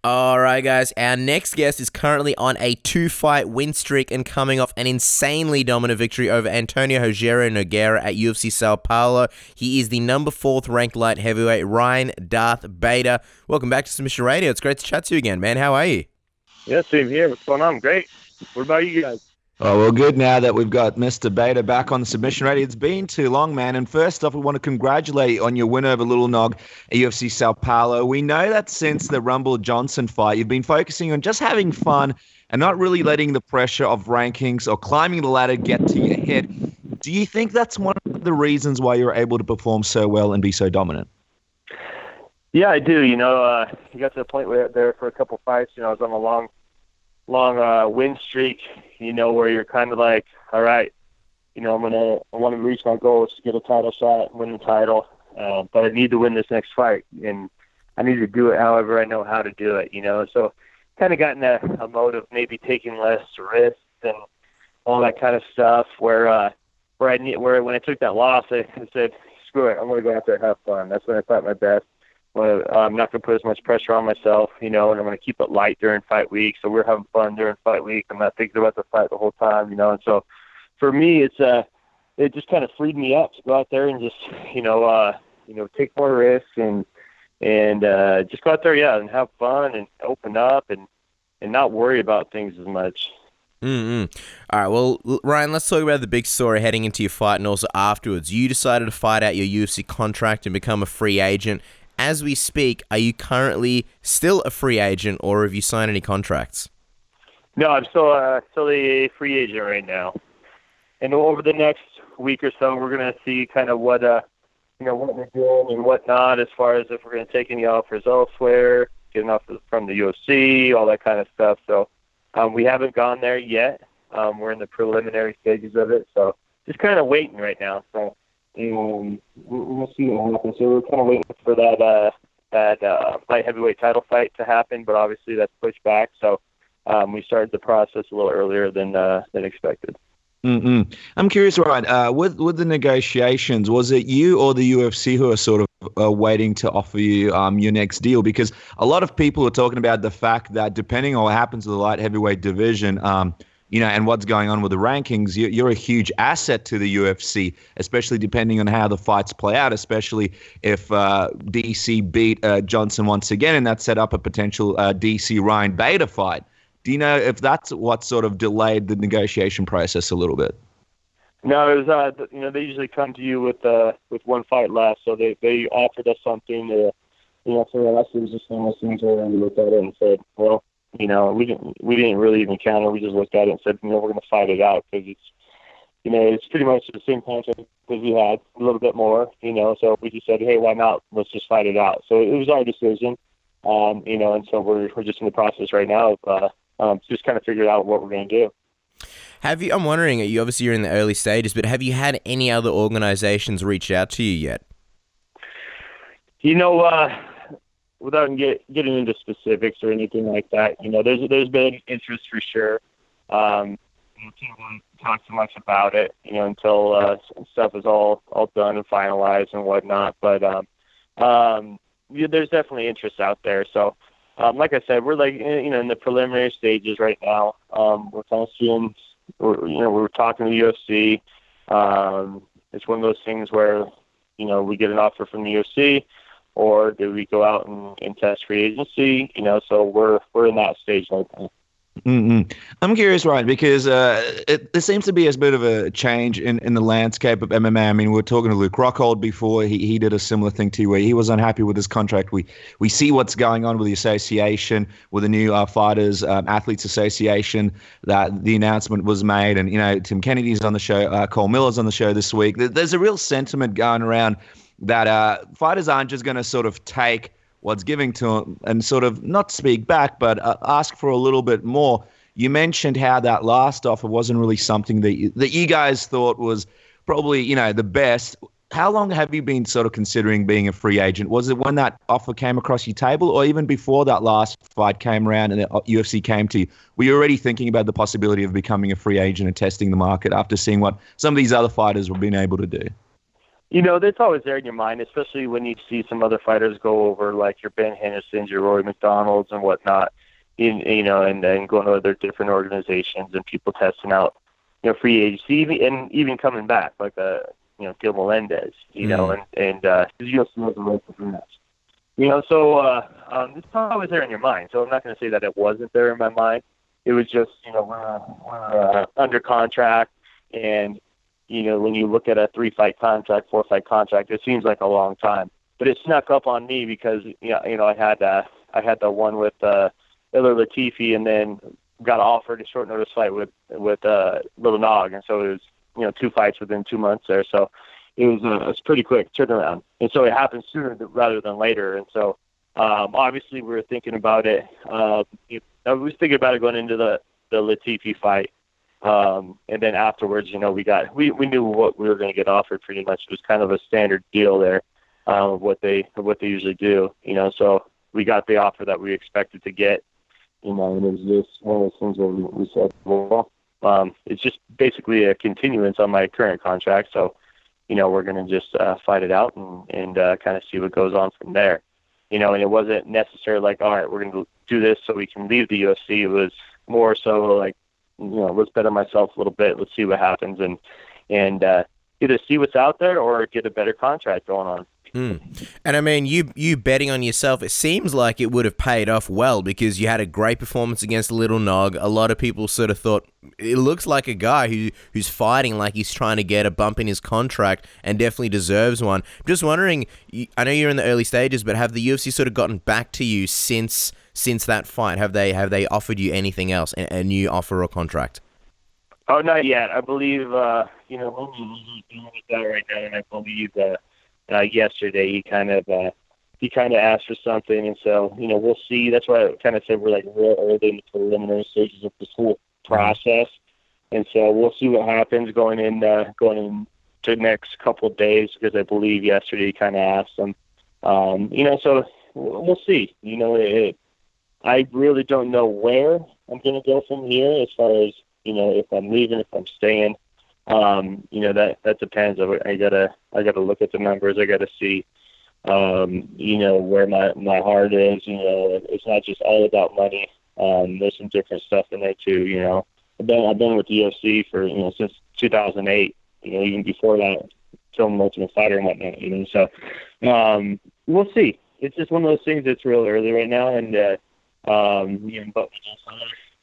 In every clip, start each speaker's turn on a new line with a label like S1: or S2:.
S1: All right, guys. Our next guest is currently on a two-fight win streak and coming off an insanely dominant victory over Antonio Rogerio Nogueira at UFC Sao Paulo. He is the number 4th ranked light heavyweight, Ryan Darth Bader. Welcome back to Submission Radio. It's great to chat to you again, man. How are you?
S2: Yeah, same here. What's going on? Great. What about you guys?
S3: Oh, well, good now that we've got Mr. Bader back on the submission ready. It's been too long, man. And first off, we want to congratulate you on your win over Lil Nog at UFC Sao Paulo. We know that since the Rumble Johnson fight, you've been focusing on just having fun and not really letting the pressure of rankings or climbing the ladder get to your head. Do you think that's one of the reasons why you're able to perform so well and be so dominant?
S2: Yeah, I do. You got to the point where there for a couple fights, I was on a long win streak, where you're kind of like, all right, I want to reach my goal is to get a title shot, win the title, but I need to win this next fight, and I need to do it however I know how to do it, So kind of got in a mode of maybe taking less risks and all that kind of stuff. Where when I took that loss, I said, screw it, I'm going to go out there and have fun. That's when I fought my best. I'm not going to put as much pressure on myself, and I'm going to keep it light during fight week. So we're having fun during fight week. I'm not thinking about the fight the whole time, And so for me, it just kind of freed me up to go out there and just, take more risks and just go out there, and have fun and open up and not worry about things as much.
S1: All right, well, Ryan, let's talk about the big story heading into your fight and also afterwards. You decided to fight out your UFC contract and become a free agent. As we speak, are you currently still a free agent, or have you signed any contracts?
S2: No, I'm still a free agent right now. And over the next week or so, we're going to see kind of what what we're doing and what not, as far as if we're going to take any offers elsewhere, get an offer from the UFC, all that kind of stuff. So we haven't gone there yet. We're in the preliminary stages of it, so just kind of waiting right now. So. And we'll see what happens. So we're kind of waiting for that light heavyweight title fight to happen, but obviously that's pushed back. So we started the process a little earlier than expected.
S3: I'm curious, Ryan, with the negotiations, was it you or the UFC who are sort of waiting to offer you your next deal? Because a lot of people are talking about the fact that depending on what happens to the light heavyweight division, and what's going on with the rankings, you're a huge asset to the UFC, especially depending on how the fights play out, especially if DC beat Johnson once again, and that set up a potential DC Ryan Bader fight. Do you know if that's what sort of delayed the negotiation process a little bit?
S2: No, it was, they usually come to you with one fight left, so they offered us something for us it was just one of those things where we looked at it and said, well, we didn't really even counter. We just looked at it and said, we're going to fight it out because it's pretty much the same contract that we had, a little bit more, So we just said, hey, why not? Let's just fight it out. So it was our decision, and so we're just in the process right now of just kind of figuring out what we're going to do.
S1: I'm wondering, you're in the early stages, but have you had any other organizations reach out to you yet?
S2: Without getting into specifics or anything like that, there's been interest for sure. I can't really talk too much about it, until stuff is all done and finalized and whatnot. But there's definitely interest out there. So, like I said, we're in the preliminary stages right now. We're kind of seeing, we're talking to the UFC. It's one of those things where we get an offer from the UFC. Or do we go out and test free agency? So we're in that stage right now.
S3: I'm curious, Ryan, because there seems to be a bit of a change in the landscape of MMA. I mean, we were talking to Luke Rockhold before. He did a similar thing to you where he was unhappy with his contract. We see what's going on with the association, with the new Fighters Athletes Association, that the announcement was made. And, Tim Kennedy's on the show. Cole Miller's on the show this week. There's a real sentiment going around that fighters aren't just going to sort of take what's giving to them and sort of not speak back, but ask for a little bit more. You mentioned how that last offer wasn't really something that you guys thought was probably, the best. How long have you been sort of considering being a free agent? Was it when that offer came across your table, or even before that last fight came around and the UFC came to you? Were you already thinking about the possibility of becoming a free agent and testing the market after seeing what some of these other fighters were being able to do?
S2: That's always there in your mind, especially when you see some other fighters go over, like your Ben Hendersons, your Roy McDonald's, and whatnot. And then going to other different organizations and people testing out, free agency, even coming back, like Gil Melendez, and UFC has a right to do that. So it's always there in your mind. So I'm not going to say that it wasn't there in my mind. It was just, we're under contract, and when you look at a 3-fight contract, 4-fight contract, it seems like a long time. But it snuck up on me because I had the one with Ilir Latifi, and then got offered a short notice fight with Lil Nog, and so it was 2 fights within 2 months there. So it was pretty quick turnaround, and so it happened sooner rather than later. And so obviously we were thinking about it. I was thinking about it going into the Latifi fight. And then afterwards, we knew what we were going to get offered pretty much. It was kind of a standard deal there, what they usually do, so we got the offer that we expected to get, and it was just one of those things where we said, well, it's just basically a continuance on my current contract. So, we're going to just fight it out and kind of see what goes on from there, and it wasn't necessarily like, all right, we're going to do this so we can leave the UFC. It was more so like, let's better myself a little bit. Let's see what happens, and either see what's out there or get a better contract going on.
S1: And I mean, you betting on yourself, it seems like it would have paid off well because you had a great performance against Lil Nog. A lot of people sort of thought it looks like a guy who's fighting like he's trying to get a bump in his contract and definitely deserves one. Just wondering, I know you're in the early stages, but have the UFC sort of gotten back to you since that fight? Have they offered you anything else, a new offer or contract?
S2: Oh, not yet. I believe we're dealing with that right now, and I believe yesterday he kind of asked for something, and so we'll see. That's why I kind of said we're like real early in the preliminary stages of this whole process, and so we'll see what happens going into the next couple of days, because I believe yesterday he kind of asked him. So we'll see. I really don't know where I'm going to go from here as far as if I'm leaving, if I'm staying. That depends. I gotta look at the numbers. I gotta see, where my heart is. It's not just all about money. There's some different stuff in there too. I've been with the UFC for since 2008. Even before that, filming Ultimate Fighter and whatnot. So we'll see. It's just one of those things that's real early right now, and but we just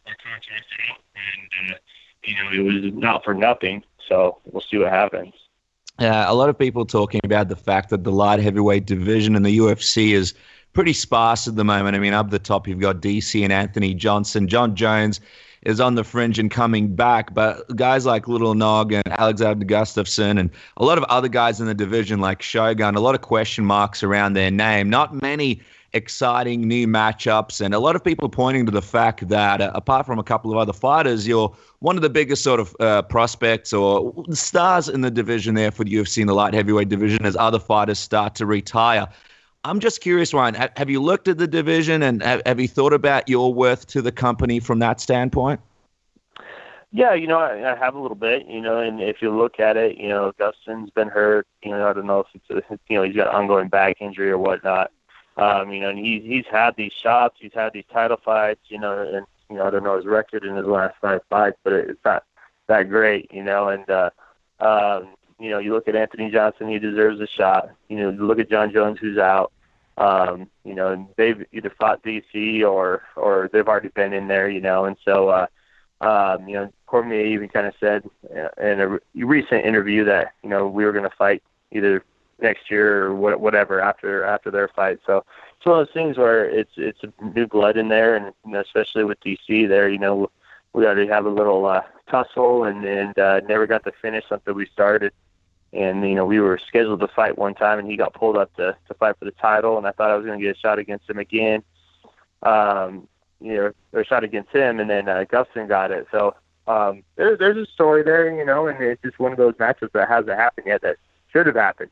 S2: our contract out, and it was not for nothing. So we'll see what happens.
S3: A lot of people talking about the fact that the light heavyweight division in the UFC is pretty sparse at the moment. I mean, up the top, you've got DC and Anthony Johnson. John Jones is on the fringe and coming back, but guys like Lil Nog and Alexander Gustafsson and a lot of other guys in the division like Shogun, a lot of question marks around their name. Not many exciting new matchups, and a lot of people pointing to the fact that apart from a couple of other fighters, you're one of the biggest sort of prospects or stars in the division there for the UFC in the light heavyweight division as other fighters start to retire. I'm just curious, Ryan, have you looked at the division and have you thought about your worth to the company from that standpoint?
S2: Yeah, I have a little bit, and if you look at it, Gustin's been hurt. I don't know if it's he's got ongoing back injury or whatnot. And he's had these shots, he's had these title fights, and I don't know his record in his last 5 fights, but it's not that great, and you look at Anthony Johnson, he deserves a shot. You look at John Jones, who's out. And they've either fought DC or they've already been in there, and so Cormier even kind of said in a recent interview that we were going to fight either next year or whatever after their fight. So it's one of those things where it's new blood in there, and especially with DC there, we already have a little tussle and never got to finish something we started. And we were scheduled to fight one time, and he got pulled up to fight for the title, and I thought I was going to get a shot against him again, or a shot against him, and then Gustin got it. So there's a story there, and it's just one of those matchups that hasn't happened yet that should have happened.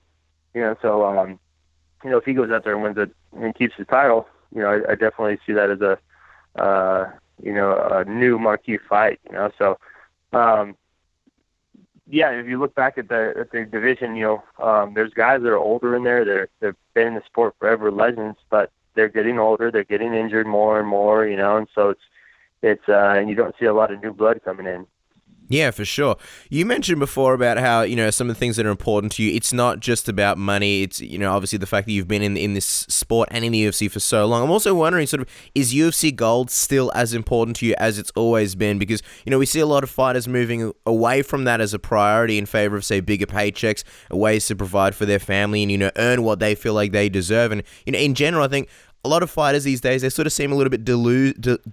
S2: So if he goes out there and wins it and keeps the title, I definitely see that as a new marquee fight. So yeah, if you look back at the division, there's guys that are older in there. They've been in the sport forever, legends, but they're getting older. They're getting injured more and more, and so it's and you don't see a lot of new blood coming in.
S1: Yeah, for sure. You mentioned before about how, some of the things that are important to you, it's not just about money. It's, obviously the fact that you've been in this sport and in the UFC for so long. I'm also wondering, sort of, is UFC gold still as important to you as it's always been? Because, we see a lot of fighters moving away from that as a priority in favor of, say, bigger paychecks, ways to provide for their family and, earn what they feel like they deserve. And, in general, I think a lot of fighters these days, they sort of seem a little bit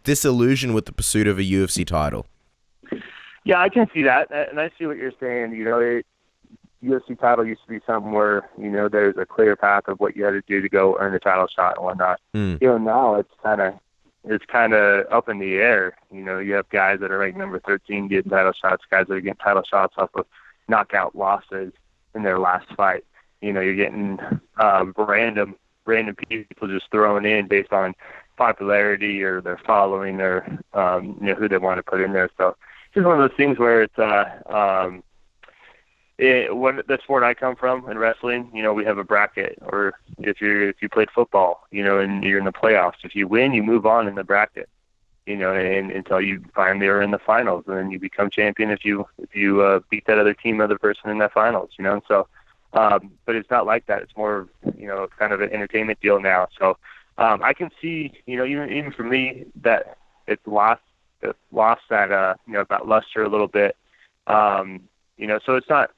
S1: disillusioned with the pursuit of a UFC title.
S2: Yeah, I can see that, and I see what you're saying. UFC title used to be something where there's a clear path of what you had to do to go earn the title shot and whatnot. Now it's kind of up in the air. You have guys that are ranked number 13 getting title shots, guys that are getting title shots off of knockout losses in their last fight. You're getting random people just thrown in based on popularity or their following or who they want to put in there. So it's just one of those things where it's the sport I come from in wrestling, we have a bracket. Or if you played football, and you're in the playoffs, if you win, you move on in the bracket, and until you finally are in the finals, and then you become champion if you beat that other person in that finals, And so, but it's not like that. It's more, kind of an entertainment deal now. So I can see, even for me, that it's lost that that luster a little bit. So it's not.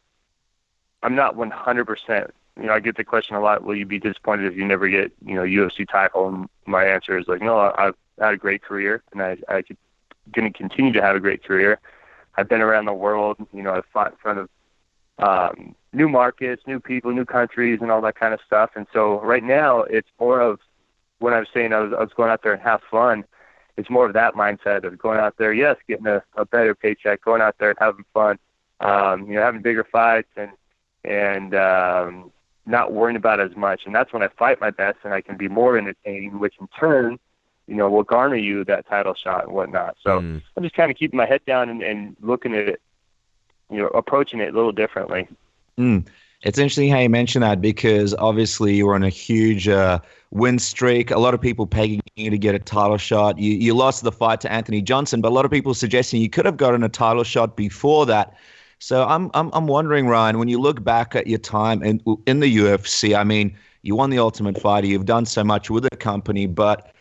S2: I'm not 100%. I get the question a lot. Will you be disappointed if you never get UFC title? And my answer is no. I've had a great career, and I'm going to continue to have a great career. I've been around the world. I've fought in front of new markets, new people, new countries, and all that kind of stuff. And so right now, it's more of when I was saying I was going out there and have fun. It's more of that mindset of going out there, yes, getting a better paycheck, going out there and having fun, having bigger fights and not worrying about it as much. And that's when I fight my best and I can be more entertaining, which in turn, will garner you that title shot and whatnot. So I'm just kind of keeping my head down and looking at it, approaching it a little differently.
S3: It's interesting how you mention that because obviously you were on a huge win streak. A lot of people pegging you to get a title shot. You lost the fight to Anthony Johnson, but a lot of people suggesting you could have gotten a title shot before that. So I'm wondering, Ryan, when you look back at your time in the UFC, I mean, you won the Ultimate Fighter. You've done so much with the company, but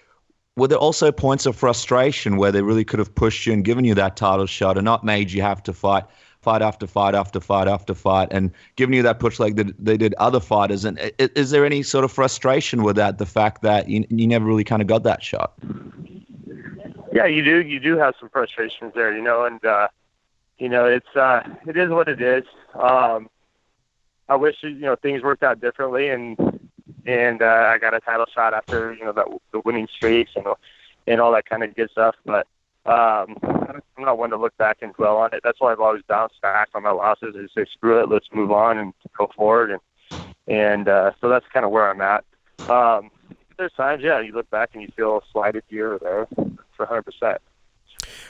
S3: were there also points of frustration where they really could have pushed you and given you that title shot and not made you have to fight after fight after fight after fight and giving you that push like they did other fighters? And is there any sort of frustration with that, the fact that you never really kind of got that shot?
S2: Yeah, you do. You do have some frustrations there, and it is what it is. I wish, things worked out differently and I got a title shot after, the winning streaks and all that kind of good stuff. But I'm not one to look back and dwell on it. That's why I've always bounced back on my losses and say, screw it, let's move on and go forward. And so that's kind of where I'm at. There's times, you look back and you feel slighted here or there for 100%.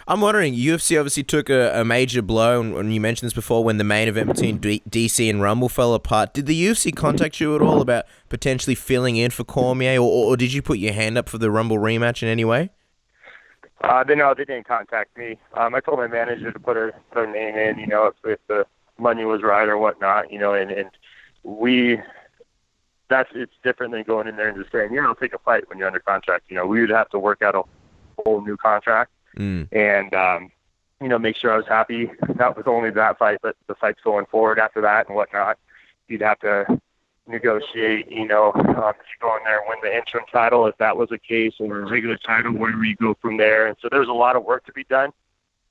S1: I'm wondering, UFC obviously took a major blow, and you mentioned this before, when the main event between DC and Rumble fell apart. Did the UFC contact you at all about potentially filling in for Cormier, or did you put your hand up for the Rumble rematch in any way?
S2: They didn't contact me. I told my manager to put her name in, if the money was right or whatnot, and it's different than going in there and just saying, I'll take a fight when you're under contract. We would have to work out a whole new contract. And, make sure I was happy, not with only that fight, but the fights going forward after that and whatnot. You'd have to negotiate, if you go in there and win the interim title, if that was the case, or a regular title, where you go from there. And so there's a lot of work to be done,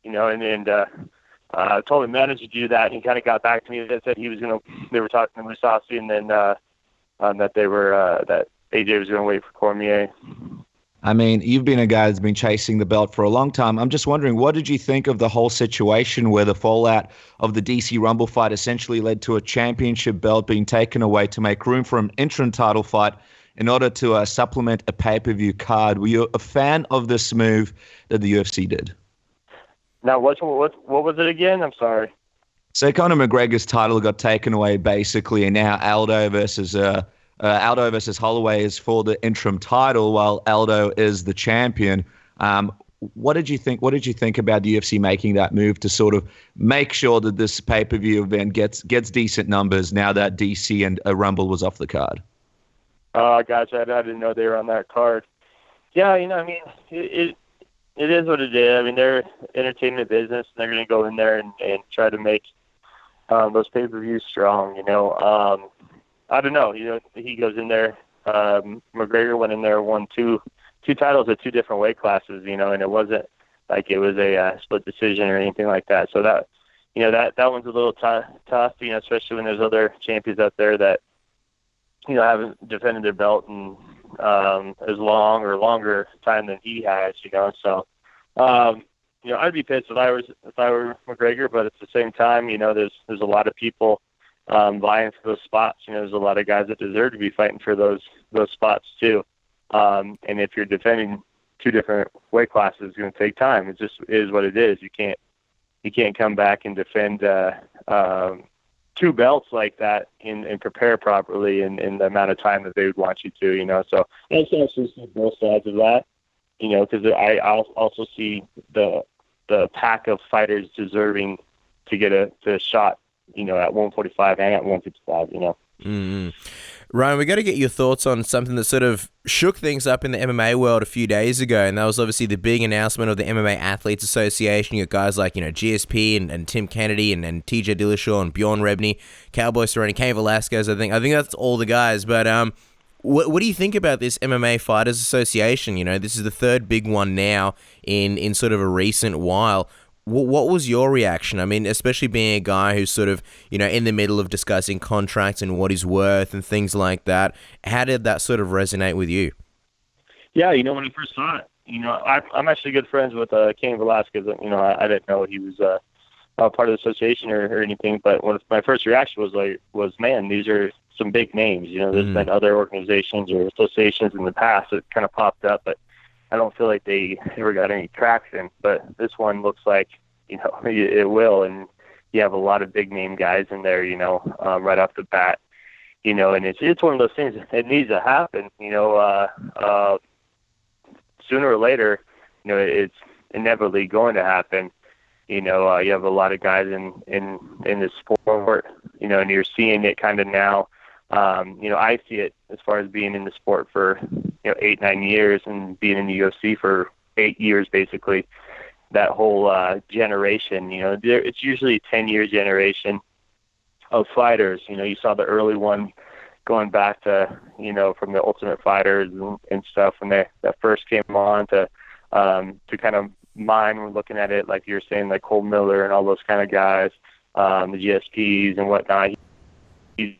S2: I told the manager to do that, and he kind of got back to me and said they were talking to Musasi, and then that AJ was going to wait for Cormier.
S3: I mean, you've been a guy that's been chasing the belt for a long time. I'm just wondering, what did you think of the whole situation where the fallout of the DC Rumble fight essentially led to a championship belt being taken away to make room for an interim title fight in order to supplement a pay-per-view card? Were you a fan of this move that the UFC did?
S2: Now, what was it again? I'm sorry.
S3: So Conor McGregor's title got taken away basically, and now Aldo versus Holloway is for the interim title, while Aldo is the champion. What did you think? What did you think about the UFC making that move to sort of make sure that this pay-per-view event gets decent numbers now that DC and a Rumble was off the card?
S2: Oh, gosh, I didn't know they were on that card. Yeah, I mean, it is what it is. I mean, they're entertainment business, and they're going to go in there and try to make those pay-per-views strong. I don't know. He goes in there. McGregor went in there, won two titles at two different weight classes. And it wasn't like it was a split decision or anything like that. So that one's a little tough. Especially when there's other champions out there that haven't defended their belt in as long or longer time than he has. So I'd be pissed if I were McGregor, but at the same time, there's a lot of people vying for those spots. There's a lot of guys that deserve to be fighting for those spots too. And if you're defending two different weight classes, it's going to take time. It just is what it is. You can't come back and defend two belts like that and prepare properly in the amount of time that they would want you to. So I also see both sides of that. Because I also see the pack of fighters deserving to get a shot, at 145 and at 155,
S1: Mm-hmm. Ryan, we got to get your thoughts on something that sort of shook things up in the MMA world a few days ago, and that was obviously the big announcement of the MMA Athletes Association. You got guys like, GSP and Tim Kennedy and TJ Dillashaw and Bjorn Rebney, Cowboy Cerrone, Cain Velasquez. I think that's all the guys, but what do you think about this MMA Fighters Association? This is the third big one now in sort of a recent while. What was your reaction? I mean, especially being a guy who's sort of, in the middle of discussing contracts and what he's worth and things like that. How did that sort of resonate with you?
S2: Yeah, when I first saw it, I'm actually good friends with Cain Velasquez. I didn't know he was part of the association or anything, but my first reaction was, man, these are some big names. There's been other organizations or associations in the past that kind of popped up, but I don't feel like they ever got any traction. But this one looks like, it will, and you have a lot of big name guys in there, right off the bat, and it's one of those things. It needs to happen, sooner or later. It's inevitably going to happen. You have a lot of guys in this sport, and you're seeing it kind of now. I see it as far as being in the sport for 8-9 years and being in the UFC for 8 years, basically. That whole generation, it's usually a 10-year generation of fighters. You saw the early one going back to from the Ultimate Fighters and stuff when that first came on to kind of mine. We're looking at it like you're saying, like Cole Miller and all those kind of guys, the GSPs and whatnot. He's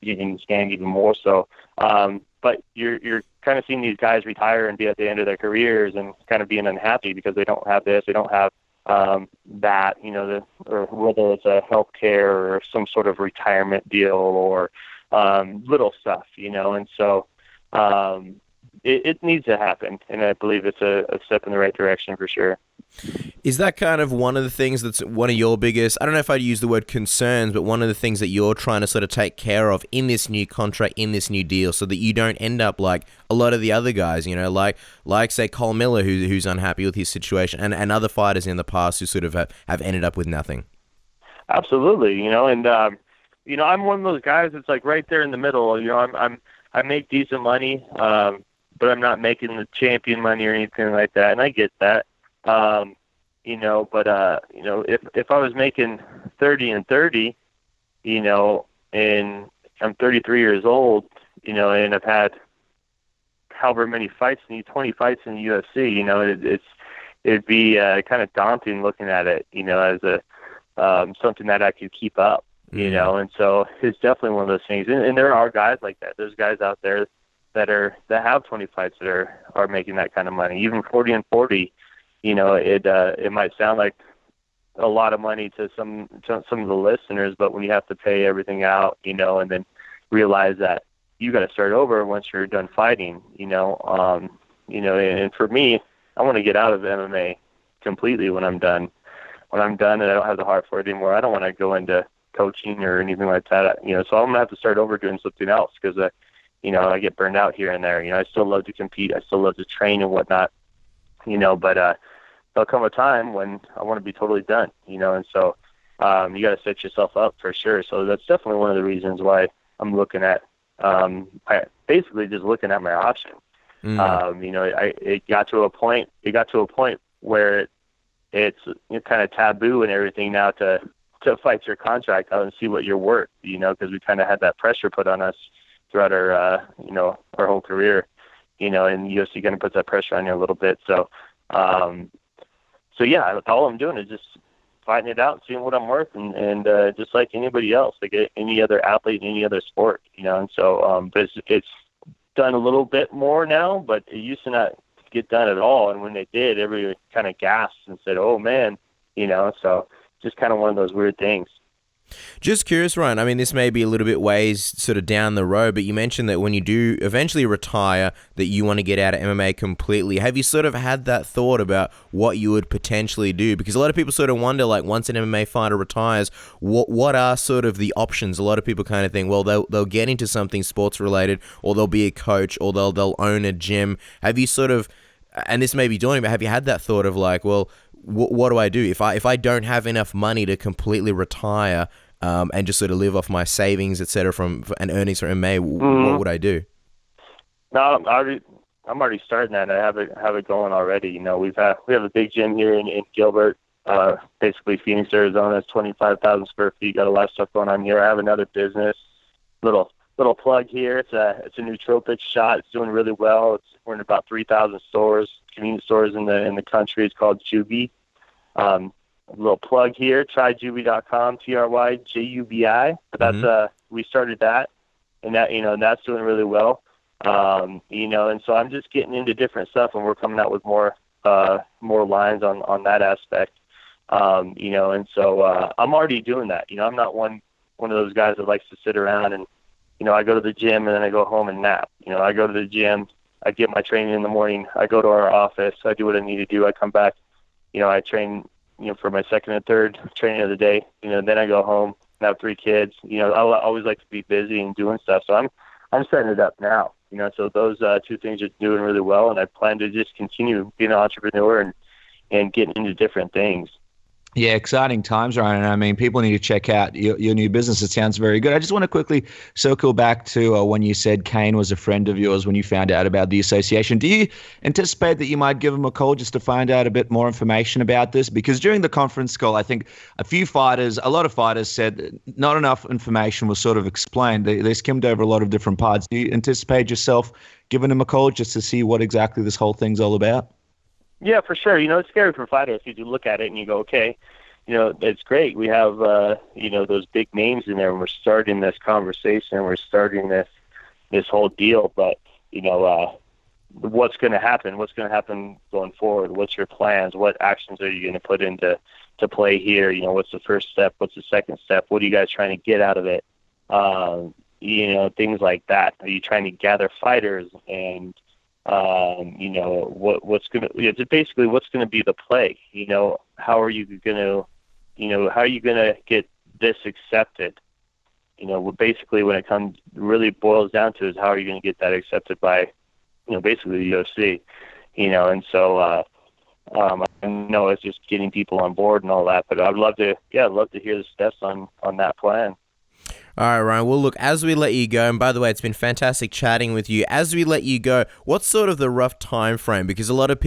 S2: getting scanned even more so. But you're kind of seeing these guys retire and be at the end of their careers and kind of being unhappy because they don't have this, they don't have that, or whether it's a healthcare or some sort of retirement deal or little stuff, and so it needs to happen, and I believe it's a step in the right direction for sure.
S1: Is that kind of one of the things that's one of your biggest, I don't know if I'd use the word concerns, but one of the things that you're trying to sort of take care of in this new contract, in this new deal, so that you don't end up like a lot of the other guys, like say Cole Miller, who's unhappy with his situation, and other fighters in the past who sort of have ended up with nothing?
S2: Absolutely, and I'm one of those guys that's like right there in the middle. I make decent money, but I'm not making the champion money or anything like that, and I get that. If I was making 30 and 30, and I'm 33 years old, and I've had however many fights, 20 fights in the UFC, it'd be kind of daunting looking at it, as something that I could keep up, and so it's definitely one of those things. And there are guys like that. There's guys out there that have 20 fights that are making that kind of money, even 40 and 40. It might sound like a lot of money to some of the listeners, but when you have to pay everything out, and then realize that you got to start over once you're done fighting, and for me, I want to get out of MMA completely when I'm done. when I'm done and I don't have the heart for it anymore, I don't want to go into coaching or anything like that. So I'm gonna have to start over doing something else because I get burned out here and there. I still love to compete, I still love to train and whatnot. But there'll come a time when I want to be totally done. And so you got to set yourself up for sure. So that's definitely one of the reasons why I'm looking at basically just looking at my options. It got to a point where it's kind of taboo and everything now to fight your contract out and see what you're worth, because we kind of had that pressure put on us throughout our whole career, and UFC kind of puts that pressure on you a little bit. So yeah, all I'm doing is just fighting it out, seeing what I'm worth, and just like anybody else, like any other athlete in any other sport, and so but it's done a little bit more now, but it used to not get done at all. And when they did, everybody kind of gasped and said, "Oh man," So just kind of one of those weird things.
S1: Just curious, Ryan, I mean, this may be a little bit ways sort of down the road, but you mentioned that when you do eventually retire, that you want to get out of MMA completely. Have you sort of had that thought about what you would potentially do? Because a lot of people sort of wonder, like, once an MMA fighter retires, what are sort of the options? A lot of people kind of think, well, they'll get into something sports related, or they'll be a coach, or they'll own a gym. Have you sort of, and this may be daunting, but have you had that thought of like, well, what do I do if I don't have enough money to completely retire and just sort of live off my savings, etc., and earnings from MMA? What would I do?
S2: No, I'm already starting that. I have it going already. We have a big gym here in Gilbert, basically Phoenix, Arizona. It's 25,000 square feet. Got a lot of stuff going on here. I have another business. Little plug here. It's a nootropic shot. It's doing really well. We're in about 3,000 stores, convenience stores in the country. It's called Juby. A little plug here. Tryjubi.com. TRYJUBI. That's we started that, and that's doing really well. And so I'm just getting into different stuff, and we're coming out with more lines on that aspect. And so I'm already doing that. I'm not one of those guys that likes to sit around and I go to the gym and then I go home and nap. I go to the gym, I get my training in the morning, I go to our office, I do what I need to do, I come back, I train, for my second and third training of the day, then I go home and have 3 kids. I always like to be busy and doing stuff. So I'm setting it up now, so those 2 things are doing really well, and I plan to just continue being an entrepreneur and getting into different things.
S3: Yeah, exciting times, Ryan. I mean, people need to check out your new business. It sounds very good. I just want to quickly circle back to when you said Kane was a friend of yours when you found out about the association. Do you anticipate that you might give him a call just to find out a bit more information about this? Because during the conference call, I think a lot of fighters said that not enough information was sort of explained. They skimmed over a lot of different parts. Do you anticipate yourself giving him a call just to see what exactly this whole thing's all about?
S2: Yeah, for sure. It's scary for fighters because you look at it and you go, okay, it's great. We have, those big names in there, and we're starting this conversation. We're starting this whole deal. But, what's going to happen? What's going to happen going forward? What's your plans? What actions are you going to put into play here? What's the first step? What's the second step? What are you guys trying to get out of it? Things like that. Are you trying to gather fighters and what's going to, basically what's going to be the play, how are you going to get this accepted? Basically when it really boils down to is how are you going to get that accepted by, basically the UFC, and so, I know it's just getting people on board and all that, but I'd love to hear the steps on that plan.
S1: All right, Ryan. Well, look, as we let you go, and by the way, it's been fantastic chatting with you. As we let you go, what's sort of the rough time frame? Because a lot of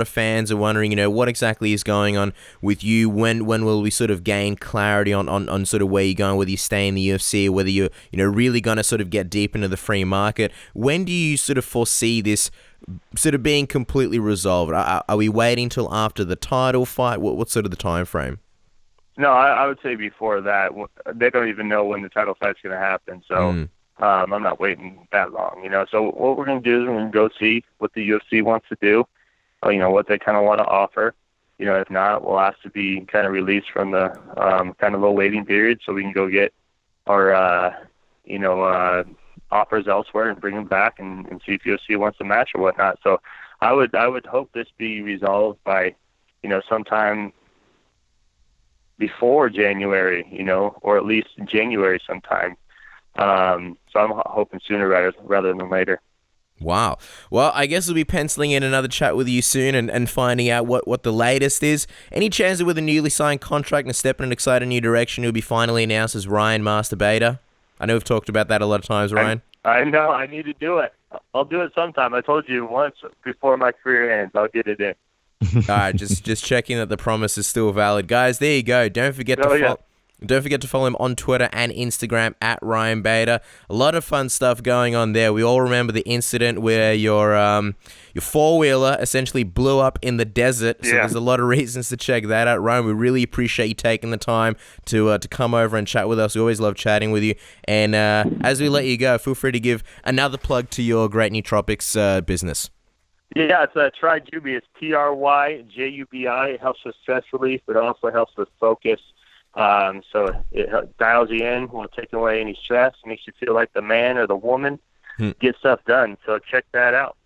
S1: fans are wondering, what exactly is going on with you? When will we sort of gain clarity on sort of where you're going, whether you stay in the UFC, or whether you're, really going to sort of get deep into the free market? When do you sort of foresee this sort of being completely resolved? Are we waiting till after the title fight? What's sort of the time frame?
S2: No, I would say before that. They don't even know when the title fight's going to happen, so I'm not waiting that long. So what we're going to do is we're going to go see what the UFC wants to do, what they kind of want to offer. If not, we'll ask to be kind of released from the kind of low waiting period, so we can go get our offers elsewhere and bring them back and see if UFC wants a match or whatnot. So I would hope this be resolved by sometime before January, or at least in January sometime. So I'm hoping sooner rather than later.
S1: Wow. Well, I guess we'll be penciling in another chat with you soon and finding out what the latest is. Any chance that with a newly signed contract and a step in an exciting new direction, you'll be finally announced as Ryan Masturbata? I know we've talked about that a lot of times, Ryan.
S2: I know. I need to do it. I'll do it sometime. I told you once before my career ends, I'll get it in.
S1: All right, just checking that the promise is still valid. Guys, there you go. Don't forget to follow him on Twitter and Instagram at Ryan Bader. A lot of fun stuff going on there. We all remember the incident where your four-wheeler essentially blew up in the desert. So there's a lot of reasons to check that out. Ryan, we really appreciate you taking the time to come over and chat with us. We always love chatting with you. And as we let you go, feel free to give another plug to your Great Nootropics business.
S2: Yeah, it's Tryjubi. It's TRYJUBI. It helps with stress relief, but it also helps with focus. So it dials you in, will take away any stress, makes you feel like the man or the woman, get stuff done. So check that out.